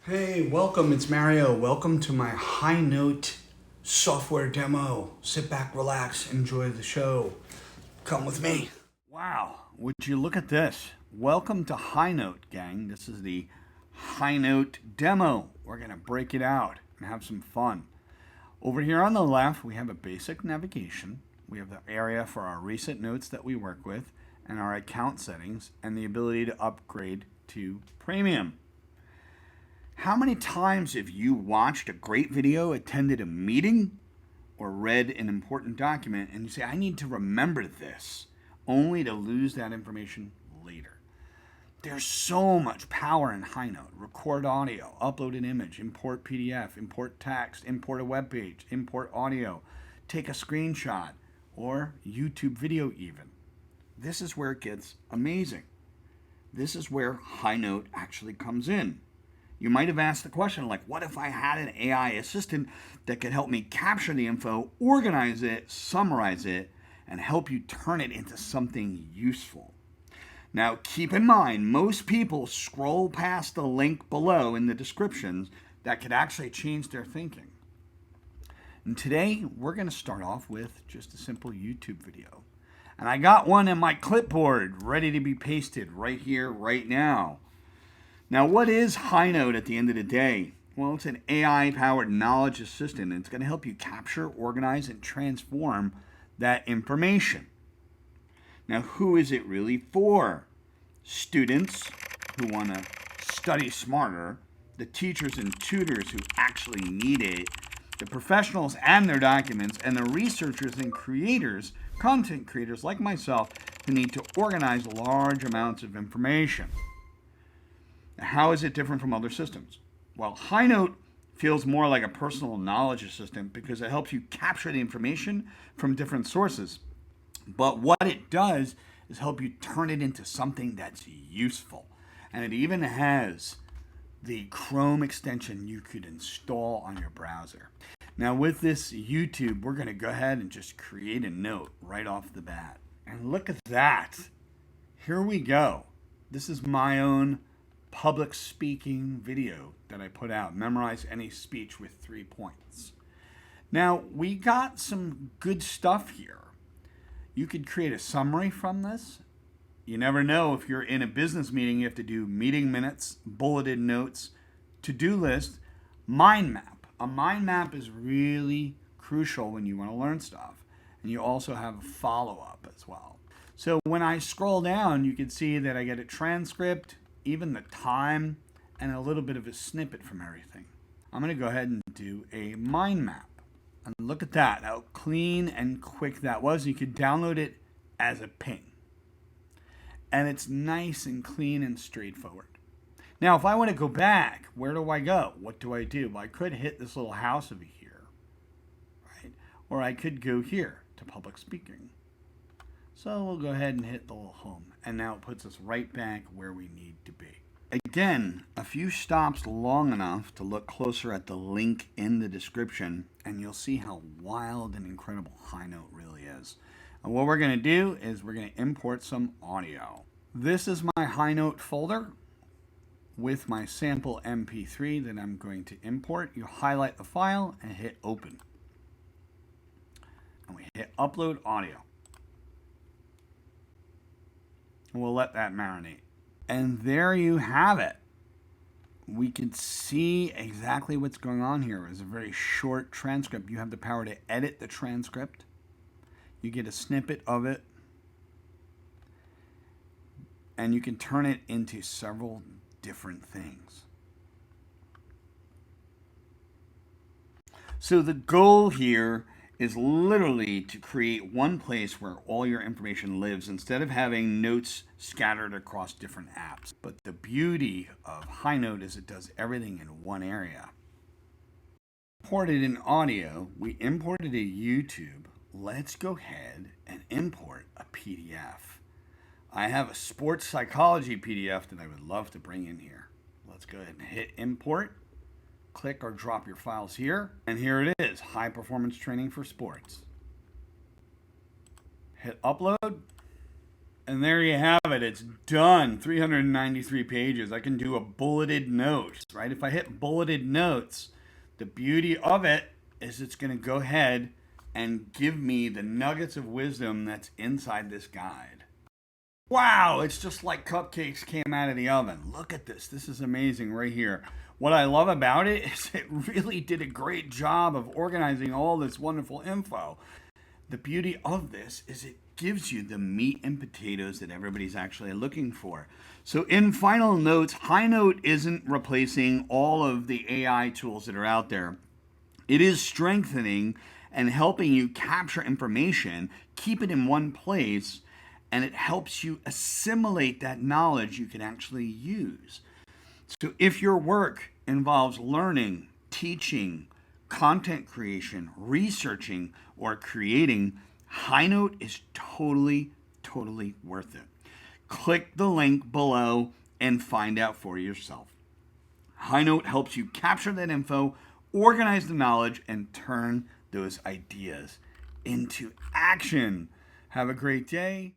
Hey, welcome. It's Mario. Welcome to my HyNote software demo. Sit back, relax, enjoy the show. Come with me. Wow, would you look at this? Welcome to HyNote, gang. This is the HyNote demo. We're going to break it out and have some fun. Over here on the left, we have a basic navigation. We have the area for our recent notes that we work with and our account settings and the ability to upgrade to premium. How many times have you watched a great video, attended a meeting, or read an important document and you say, I need to remember this, only to lose that information later? There's so much power in HyNote. Record audio, upload an image, import PDF, import text, import a web page, import audio, take a screenshot, or YouTube video even. This is where it gets amazing. This is where HyNote actually comes in. You might have asked the question, like, what if I had an AI assistant that could help me capture the info, organize it, summarize it, and help you turn it into something useful? Now, keep in mind, most people scroll past the link below in the descriptions that could actually change their thinking. And today, we're going to start off with just a simple YouTube video. And I got one in my clipboard ready to be pasted right here, right now. Now, what is HyNote at the end of the day? Well, it's an AI-powered knowledge assistant, and it's going to help you capture, organize, and transform that information. Now, who is it really for? Students who want to study smarter, the teachers and tutors who actually need it, the professionals and their documents, and the researchers and creators, content creators like myself, who need to organize large amounts of information. How is it different from other systems? Well, HyNote feels more like a personal knowledge assistant because it helps you capture the information from different sources. But what it does is help you turn it into something that's useful. And it even has the Chrome extension you could install on your browser. Now with this YouTube, we're going to go ahead and just create a note right off the bat. And look at that. Here we go. This is my own public speaking video that I put out. Memorize any speech with 3 points. Now, we got some good stuff here. You could create a summary from this. You never know, if you're in a business meeting, you have to do meeting minutes, bulleted notes, to-do list, mind map. A mind map is really crucial when you want to learn stuff. And you also have a follow-up as well. So when I scroll down, you can see that I get a transcript, even the time, and a little bit of a snippet from everything. I'm going to go ahead and do a mind map. And look at that, how clean and quick that was. You could download it as a ping. And it's nice and clean and straightforward. Now, if I want to go back, where do I go? What do I do? Well, I could hit this little house over here, right? Or I could go here to public speaking. So we'll go ahead and hit the little home. And now it puts us right back where we need to be. Again, a few stops long enough to look closer at the link in the description, and you'll see how wild and incredible HyNote really is. And what we're going to do is we're going to import some audio. This is my HyNote folder with my sample MP3 that I'm going to import. You highlight the file and hit open. And we hit upload audio. We'll let that marinate. And there you have it. We can see exactly what's going on here. It's a very short transcript. You have the power to edit the transcript. You get a snippet of it. And you can turn it into several different things. So the goal here is literally to create one place where all your information lives instead of having notes scattered across different apps. But the beauty of HyNote is it does everything in one area. Imported in audio, we imported a YouTube. Let's go ahead and import a PDF. I have a sports psychology PDF that I would love to bring in here. Let's go ahead and hit import. Click or drop your files here, and here it is, high performance training for sports. Hit upload, And there you have it. It's done. 393 pages. I can do a bulleted note, right? If I hit bulleted notes, the beauty of it is it's going to go ahead and give me the nuggets of wisdom that's inside this guide. Wow, it's just like cupcakes came out of the oven. Look at this. This is amazing right here. What I love about it is it really did a great job of organizing all this wonderful info. The beauty of this is it gives you the meat and potatoes that everybody's actually looking for. So in final notes, HyNote isn't replacing all of the AI tools that are out there. It is strengthening and helping you capture information, keep it in one place, and it helps you assimilate that knowledge you can actually use. So if your work involves learning, teaching, content creation, researching, or creating, HyNote is totally worth it. Click the link below and find out for yourself. HyNote helps you capture that info, organize the knowledge, and turn those ideas into action. Have a great day.